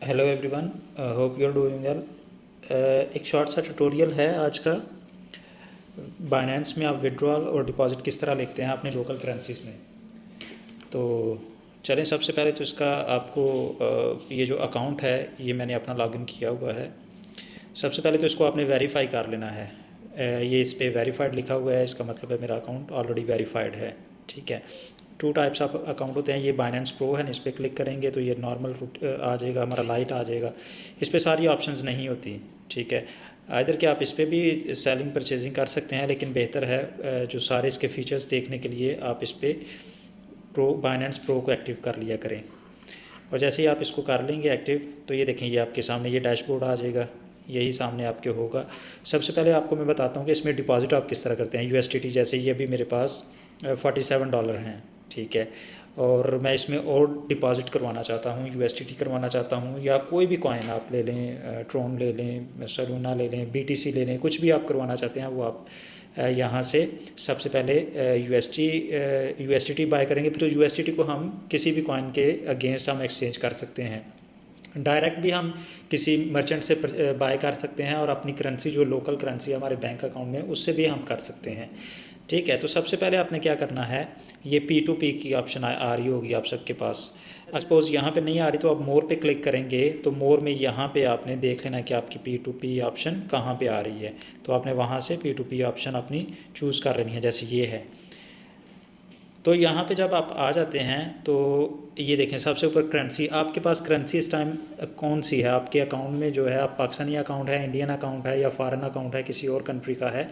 Hello everyone, hope you are doing well. एक short सा tutorial है आज का। बाइनेंस में आप विड्रॉल और डिपॉजिट किस तरह लिखते हैं अपने लोकल करेंसीज में। तो चलें, सबसे पहले तो इसका आपको ये जो अकाउंट है ये मैंने अपना लॉगिन किया हुआ है। सबसे पहले तो इसको आपने वेरीफाई कर लेना है। ये इस पर वेरीफाइड लिखा हुआ है, इसका मतलब है मेरा अकाउंट ऑलरेडी वेरीफाइड है। ठीक है। टू टाइप्स ऑफ अकाउंट होते हैं। ये बाइनेंस प्रो है, इस पर क्लिक करेंगे तो ये नॉर्मल आ जाएगा, हमारा लाइट आ जाएगा। इस पर सारी ऑप्शंस नहीं होती। ठीक है। इधर कि आप इस पर भी सेलिंग परचेजिंग कर सकते हैं, लेकिन बेहतर है जो सारे इसके फीचर्स देखने के लिए आप इस पर बाइनेंस प्रो को एक्टिव कर लिया करें। और जैसे ही आप इसको कर लेंगे एक्टिव, तो ये देखें, ये आपके सामने ये डैशबोर्ड आ जाएगा, यही सामने आपके होगा। सबसे पहले आपको मैं बताता हूँ कि इसमें डिपॉजिट आप किस तरह करते हैं। USDT जैसे ये अभी मेरे पास $47 हैं। ठीक है। और मैं इसमें और डिपॉजिट करवाना चाहता हूँ, USDT करवाना चाहता हूँ, या कोई भी कॉइन आप ले लें, ट्रोन ले लें, सलूना ले लें, BTC ले लें, कुछ भी आप करवाना चाहते हैं वो आप यहाँ से सबसे पहले USDT बाय करेंगे। फिर USDT को हम किसी भी कॉइन के अगेंस्ट हम एक्सचेंज कर सकते हैं। डायरेक्ट भी हम किसी मर्चेंट से बाय कर सकते हैं, और अपनी करेंसी जो लोकल करेंसी है हमारे बैंक अकाउंट में, उससे भी हम कर सकते हैं। ठीक है। तो सबसे पहले आपने क्या करना है, ये P2P की ऑप्शन आ रही होगी आप सबके पास। सपोज़ यहाँ पे नहीं आ रही तो आप मोर पे क्लिक करेंगे, तो मोर में यहाँ पे आपने देख लेना कि आपकी P2P ऑप्शन कहाँ पे आ रही है। तो आपने वहाँ से P2P ऑप्शन अपनी चूज़ कर लेनी है, जैसे ये है। तो यहाँ पे जब आप आ जाते हैं तो ये देखें, सबसे ऊपर करेंसी, आपके पास करेंसी इस टाइम कौन सी है आपके अकाउंट में, जो है आप पाकिस्तानी अकाउंट है, इंडियन अकाउंट है, या फॉरेन अकाउंट है, किसी और कंट्री का है।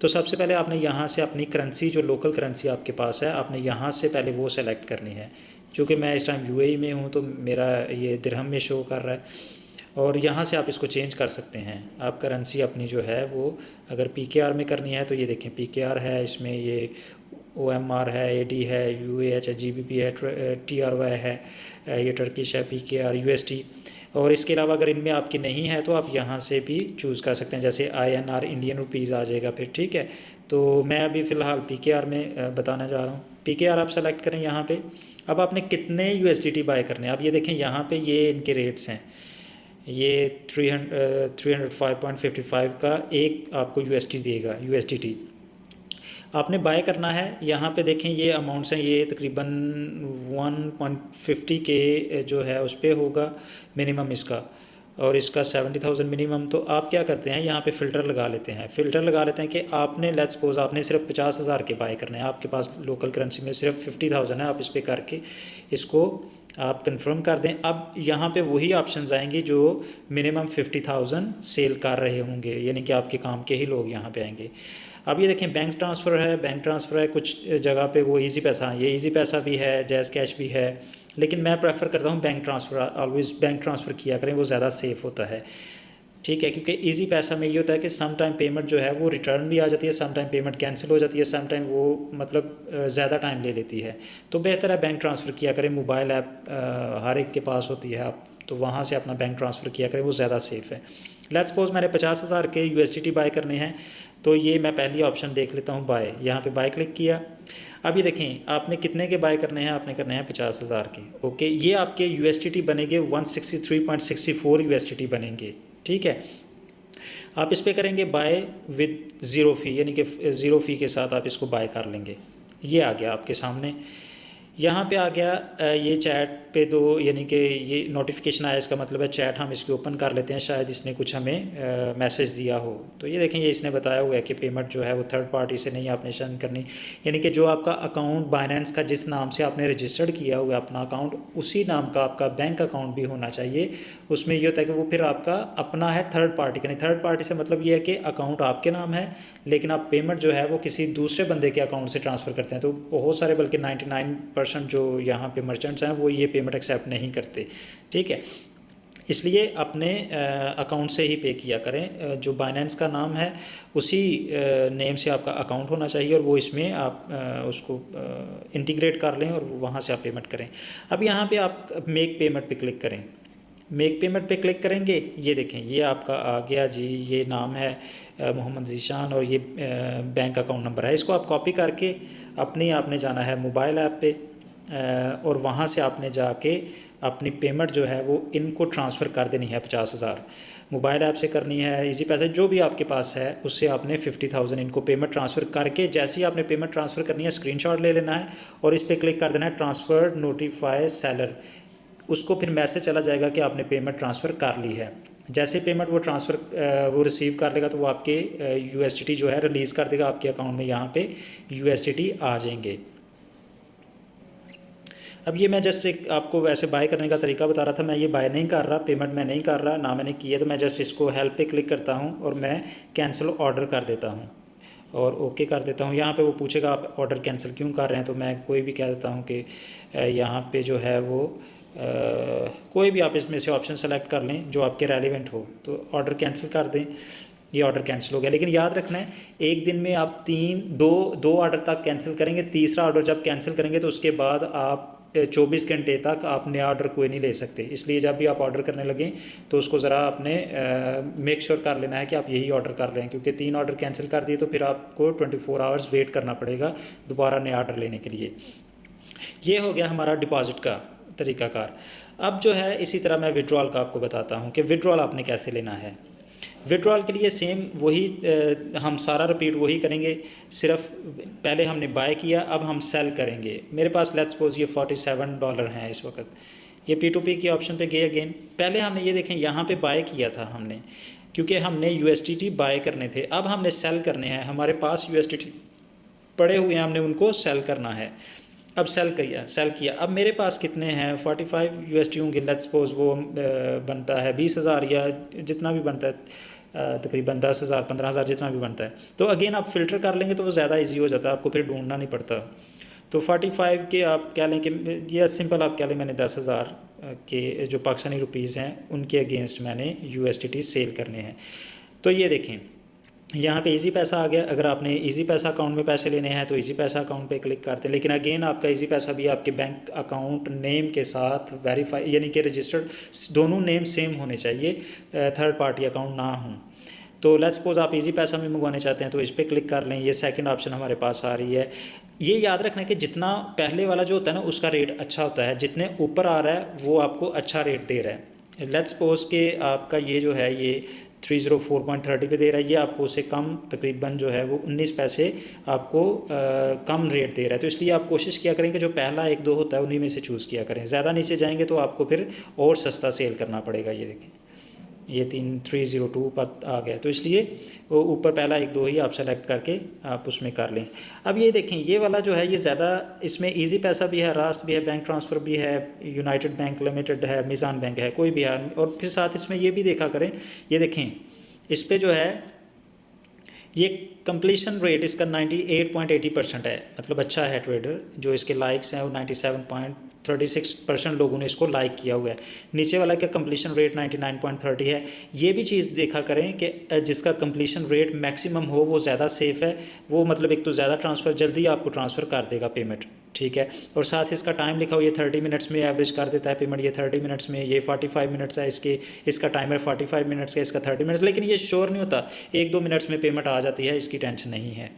तो सबसे पहले आपने यहाँ से अपनी करेंसी, जो लोकल करेंसी आपके पास है, आपने यहाँ से पहले वो सेलेक्ट करनी है। चूँकि मैं इस टाइम UAE में हूँ तो मेरा ये दिरहम में शो कर रहा है, और यहाँ से आप इसको चेंज कर सकते हैं। आप करेंसी अपनी जो है वो अगर PKR में करनी है तो ये देखें, PKR है, इसमें ये OMR है, AD है, UAH है, GBP है, TRY है, ये टर्किश है, PKR, USD। और इसके अलावा अगर इनमें आपकी नहीं है तो आप यहाँ से भी चूज़ कर सकते हैं, जैसे INR इंडियन रुपीज़ आ जाएगा फिर। ठीक है। तो मैं अभी फ़िलहाल PKR में बताने जा रहा हूँ। PKR आप सेलेक्ट करें यहाँ पे। अब आपने कितने USDT बाय करने हैं, अब ये देखें यहाँ पे ये इनके रेट्स हैं। ये 305.55 का एक आपको USD देगा, USDT आपने बाय करना है। यहाँ पे देखें ये अमाउंट्स हैं, ये तकरीबन 1.50 के जो है उस पर होगा मिनिमम इसका, और इसका 70,000 मिनिमम। तो आप क्या करते हैं, यहाँ पे फ़िल्टर लगा लेते हैं। फ़िल्टर लगा लेते हैं कि आपने लेट्स सपोज आपने सिर्फ 50,000 के बाय करने हैं, आपके पास लोकल करेंसी में सिर्फ 50,000 है, आप इस पर करके इसको आप कंफर्म कर दें। अब यहाँ पे वही ऑप्शंस आएंगे जो मिनिमम 50,000 सेल कर रहे होंगे, यानी कि आपके काम के ही लोग यहाँ पे आएंगे। अब ये देखें, बैंक ट्रांसफ़र है, बैंक ट्रांसफ़र है, कुछ जगह पे वो इजी पैसा, ये इजी पैसा भी है, जैज़ कैश भी है, लेकिन मैं प्रेफर करता हूँ bank transfer. Always bank transfer किया करें, वो ज़्यादा सेफ़ होता है। ठीक है। क्योंकि इजी पैसा में ये होता है कि सम टाइम पेमेंट जो है वो रिटर्न भी आ जाती है, सम टाइम पेमेंट कैंसिल हो जाती है, सम टाइम वो मतलब ज़्यादा टाइम ले लेती है। तो बेहतर है बैंक ट्रांसफ़र किया करें। मोबाइल ऐप हर एक के पास होती है, आप तो वहाँ से अपना बैंक ट्रांसफ़र किया करें, वो ज़्यादा सेफ़ है। लेट्स सपोज मैंने 50,000 के USDT बाय करने हैं, तो ये मैं पहली ऑप्शन देख लेता हूँ, बाय। यहाँ पे बाय क्लिक किया। अब ये देखें, आपने कितने के बाय करने हैं, आपने करने हैं 50,000 के। ओके, ये आपके USDT बनेंगे 163.64 USDT बनेंगे। ठीक है। आप इस पर करेंगे बाय विद ज़ीरो फ़ी, यानी कि ज़ीरो फ़ी के साथ आप इसको बाय कर लेंगे। ये आ गया आपके सामने। यहाँ पे आ गया ये चैट पे दो, यानी कि ये नोटिफिकेशन आया, इसका मतलब है चैट। हम इसको ओपन कर लेते हैं, शायद इसने कुछ हमें मैसेज दिया हो। तो ये देखें, ये इसने बताया हुआ है कि पेमेंट जो है वो थर्ड पार्टी से नहीं आपने सेंड करनी, यानी कि जो आपका अकाउंट बाइनेंस का जिस नाम से आपने रजिस्टर्ड किया हुआ है अपना अकाउंट, उसी नाम का आपका बैंक अकाउंट भी होना चाहिए। उसमें ये होता है कि वो फिर आपका अपना है, थर्ड पार्टी का नहीं। थर्ड पार्टी से मतलब ये है कि अकाउंट आपके नाम है, लेकिन आप पेमेंट जो है वो किसी दूसरे बंदे के अकाउंट से ट्रांसफ़र करते हैं। तो बहुत सारे, बल्कि 99% जो यहाँ पे मर्चेंट्स हैं वो ये पेमेंट एक्सेप्ट नहीं करते। ठीक है। इसलिए अपने अकाउंट से ही पे किया करें। जो बाइनेंस का नाम है उसी नेम से आपका अकाउंट होना चाहिए, और वो इसमें आप उसको इंटीग्रेट कर लें और वहाँ से आप पेमेंट करें। अब यहाँ पे आप मेक पेमेंट पे क्लिक करें। मेक पेमेंट पे क्लिक करेंगे, ये देखें, ये आपका आ गया जी, ये नाम है मोहम्मद ज़ीशान, और ये बैंक अकाउंट नंबर है। इसको आप कॉपी करके अपने आपने जाना है मोबाइल ऐप पे, और वहाँ से आपने जाके अपनी पेमेंट जो है वो इनको ट्रांसफ़र कर देनी है 50,000। मोबाइल ऐप से करनी है, इजी पैसा जो भी आपके पास है उससे आपने 50,000 इनको पेमेंट ट्रांसफ़र करके, जैसे ही आपने पेमेंट ट्रांसफ़र करनी है स्क्रीनशॉट ले लेना है और इस पर क्लिक कर देना है ट्रांसफ़र नोटिफाई सेलर। उसको फिर मैसेज चला जाएगा कि आपने पेमेंट ट्रांसफ़र कर ली है। जैसे पेमेंट वो ट्रांसफ़र वो रिसीव कर लेगा तो वो आपके USDT जो है रिलीज़ कर देगा आपके अकाउंट में, यहाँ पे USDT आ जाएंगे। अब ये मैं जस्ट एक आपको वैसे बाय करने का तरीका बता रहा था, मैं ये बाय नहीं कर रहा, पेमेंट मैं नहीं कर रहा ना मैंने किया, तो मैं जस्ट इसको हेल्प पे क्लिक करता हूँ और मैं कैंसिल ऑर्डर कर देता हूँ और ओके कर देता हूँ। यहाँ पे वो पूछेगा आप ऑर्डर कैंसिल क्यों कर रहे हैं, तो मैं कोई भी कह देता हूँ कि यहाँ पे जो है वो कोई भी आप इसमें से ऑप्शन सेलेक्ट कर लें जो आपके रेलिवेंट हो, तो ऑर्डर कैंसिल कर दें। ये ऑर्डर कैंसिल हो गया। लेकिन याद रखना है एक दिन में आप दो ऑर्डर तक कैंसिल करेंगे, तीसरा ऑर्डर जब कैंसिल करेंगे तो उसके बाद आप 24 घंटे तक आप नया ऑर्डर कोई नहीं ले सकते। इसलिए जब भी आप ऑर्डर करने लगें तो उसको ज़रा आपने मेक श्योर कर लेना है कि आप यही ऑर्डर कर रहे हैं, क्योंकि 3 ऑर्डर कैंसिल कर दिए तो फिर आपको 24 आवर्स वेट करना पड़ेगा दोबारा नया ऑर्डर लेने के लिए। ये हो गया हमारा डिपॉजिट का तरीकाकार। अब जो है इसी तरह मैं विड्रॉल का आपको बताता हूँ कि विड्रॉल आपने कैसे लेना है। विड्रॉल के लिए सेम वही हम सारा रिपीट वही करेंगे, सिर्फ पहले हमने बाय किया, अब हम सेल करेंगे। मेरे पास लेट्स सपोज ये $47 हैं इस वक्त। ये P2P के ऑप्शन पे गए अगेन, पहले हमने ये देखें यहाँ पे बाय किया था हमने, क्योंकि हमने USDT बाय करने थे। अब हमने सेल करने हैं, हमारे पास USDT पड़े हुए हैं, हमने उनको सेल करना है। अब सेल किया। अब मेरे पास कितने हैं 45 USD होंगे, लेट्स सपोज वो बनता है 20,000 या जितना भी बनता है, तकरीबन 10,000 15,000 जितना भी बनता है। तो अगेन आप फ़िल्टर कर लेंगे तो वो ज़्यादा इजी हो जाता है, आपको फिर ढूंढना नहीं पड़ता। तो 45 के आप कह लें कि यह सिंपल आप कह लें मैंने 10,000 के जो पाकिस्तानी रुपीज़ हैं उनके अगेंस्ट मैंने USDT सेल करने हैं। तो ये देखें यहाँ पे इजी पैसा आ गया। अगर आपने इजी पैसा अकाउंट में पैसे लेने हैं तो इजी पैसा अकाउंट पे क्लिक करते हैं, लेकिन अगेन आपका इजी पैसा भी आपके बैंक अकाउंट नेम के साथ वेरीफाई यानी कि रजिस्टर्ड, दोनों नेम सेम होने चाहिए, थर्ड पार्टी अकाउंट ना हो। तो लेट्स सपोज आप इजी पैसा में मंगवाने चाहते हैं तो इस पर क्लिक कर लें, ये सेकंड ऑप्शन हमारे पास आ रही है। ये याद रखना है कि जितना पहले वाला जो होता है ना उसका रेट अच्छा होता है, जितने ऊपर आ रहा है वो आपको अच्छा रेट दे रहा है। लेट्स सपोज के आपका ये जो है ये 304.30 पे दे रहा है, ये आपको उससे कम तकरीबन जो है वो 19 पैसे आपको कम रेट दे रहा है। तो इसलिए आप कोशिश किया करें कि जो पहला 1-2 होता है उन्हीं में से चूज़ किया करें। ज़्यादा नीचे जाएंगे तो आपको फिर और सस्ता सेल करना पड़ेगा। ये देखें ये 302 पर आ गया, तो इसलिए वो ऊपर पहला 1-2 ही आप सेलेक्ट करके आप उसमें कर लें। अब ये देखें ये वाला जो है ये ज़्यादा, इसमें इजी पैसा भी है, रास्त भी है, बैंक ट्रांसफ़र भी है, यूनाइटेड बैंक लिमिटेड है, मिज़ान बैंक है, कोई भी है। और फिर साथ इसमें ये भी देखा करें, ये देखें इस पर जो है ये कंप्लीशन रेट इसका 98.80% है, मतलब अच्छा है। ट्रेडर जो इसके लाइक्स हैं वो 97.36% लोगों ने इसको लाइक किया हुआ है। नीचे वाला का कंप्लीशन रेट 99.30 है। ये भी चीज़ देखा करें कि जिसका कंप्लीशन रेट मैक्सिमम हो वो ज़्यादा सेफ़ है। वो मतलब एक तो ज़्यादा ट्रांसफ़र जल्दी आपको ट्रांसफ़र कर देगा पेमेंट, ठीक है। और साथ इसका टाइम लिखा हुआ, ये 30 मिनट्स में एवरेज कर देता है पेमेंट, ये 30 मिनट्स में, ये 45 मिनट्स है इसका टाइमर 45 मिनट्स है, इसका 30 मिनट्स, लेकिन ये श्योर नहीं होता 1-2 मिनट्स में पेमेंट आ जाती है, इसकी टेंशन नहीं है।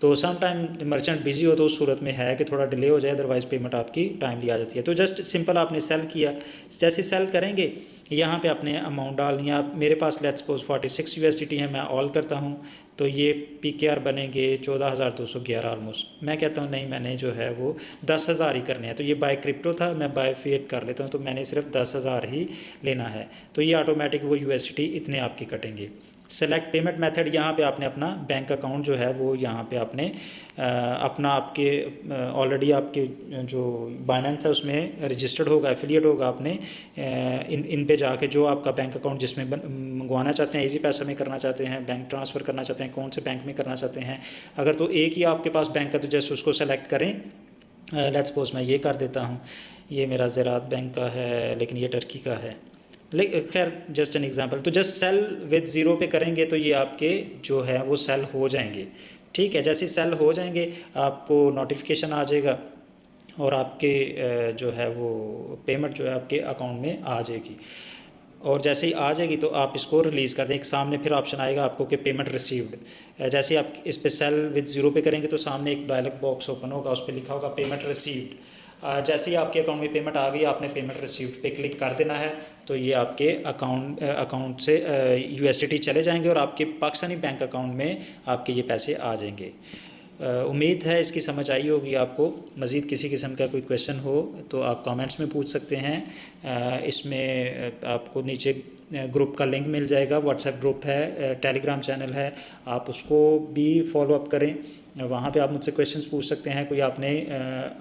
तो सम टाइम मर्चेंट बिजी हो तो उस सूरत में है कि थोड़ा डिले हो जाए, अदरवाइज़ पेमेंट आपकी टाइमली आ जाती है। तो जस्ट सिंपल आपने सेल किया, जैसे सेल करेंगे यहाँ पे आपने अमाउंट डालनी है। आप मेरे पास लेट्स सपोज 46 USDT है, मैं ऑल करता हूँ तो ये PKR बनेंगे 14,211 ऑलमोस्ट। मैं कहता हूँ नहीं मैंने जो है वो 10,000 ही करने हैं। तो ये बाय क्रिप्टो था, मैं बाय फिएट कर लेता हूँ, तो मैंने सिर्फ 10,000 ही लेना है। तो ये ऑटोमेटिक वो USDT इतने आपके कटेंगे। सेलेक्ट पेमेंट मेथड, यहाँ पे आपने अपना बैंक अकाउंट जो है वो यहाँ पे आपने अपना आपके ऑलरेडी आपके जो बाइनेंस है उसमें रजिस्टर्ड होगा, एफिलिएट होगा। आपने इन पे जाके जो आपका बैंक अकाउंट जिसमें मंगवाना चाहते हैं, इजी पैसा में करना चाहते हैं, बैंक ट्रांसफ़र करना चाहते हैं, कौन से बैंक में करना चाहते हैं, अगर तो एक ही आपके पास बैंक है तो जस्ट उसको सेलेक्ट करें। लेट्स सपोज मैं ये कर देता हूँ, ये मेरा ज़रात बैंक का है लेकिन ये टर्की का है, खैर जस्ट एन एग्जांपल। तो जस्ट सेल विद ज़ीरो पे करेंगे तो ये आपके जो है वो सेल हो जाएंगे, ठीक है। जैसे सेल हो जाएंगे आपको नोटिफिकेशन आ जाएगा और आपके जो है वो पेमेंट जो है आपके अकाउंट में आ जाएगी। और जैसे ही आ जाएगी तो आप इसको रिलीज़ कर दें, एक सामने फिर ऑप्शन आएगा आपको कि पेमेंट रिसीव्ड। जैसे ही आप इस पे सेल विद ज़ीरो पे करेंगे तो सामने एक डायलॉग बॉक्स ओपन होगा, उस पर लिखा होगा पेमेंट रिसीव्ड। जैसे ही आपके अकाउंट में पेमेंट आ गई, आपने पेमेंट रिसीव्ड पे क्लिक कर देना है, तो ये आपके अकाउंट से USDT चले जाएंगे और आपके पाकिस्तानी बैंक अकाउंट में आपके ये पैसे आ जाएंगे। उम्मीद है इसकी समझ आई होगी आपको। मज़ीद किसी किस्म का कोई क्वेश्चन हो तो आप कमेंट्स में पूछ सकते हैं। इसमें आपको नीचे ग्रुप का लिंक मिल जाएगा, व्हाट्सएप ग्रुप है, टेलीग्राम चैनल है, आप उसको भी फॉलो अप करें। वहाँ पे आप मुझसे क्वेश्चंस पूछ सकते हैं। कोई आपने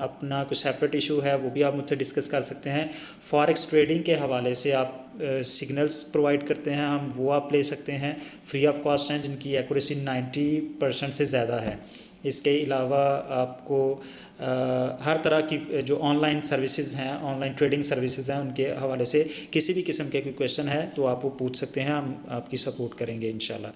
अपना कोई सेपरेट इशू है वो भी आप मुझसे डिस्कस कर सकते हैं। फॉरेक्स ट्रेडिंग के हवाले से आप सिग्नल्स प्रोवाइड करते हैं, हम वो आप ले सकते हैं, फ्री ऑफ कॉस्ट हैं, जिनकी एक्यूरेसी 90% से ज़्यादा है। इसके अलावा आपको हर तरह की जो ऑनलाइन सर्विसेज हैं, ऑनलाइन ट्रेडिंग सर्विसेज हैं, उनके हवाले से किसी भी किस्म के कोई क्वेश्चन है तो आप वो पूछ सकते हैं, हम आपकी सपोर्ट करेंगे इंशाल्लाह।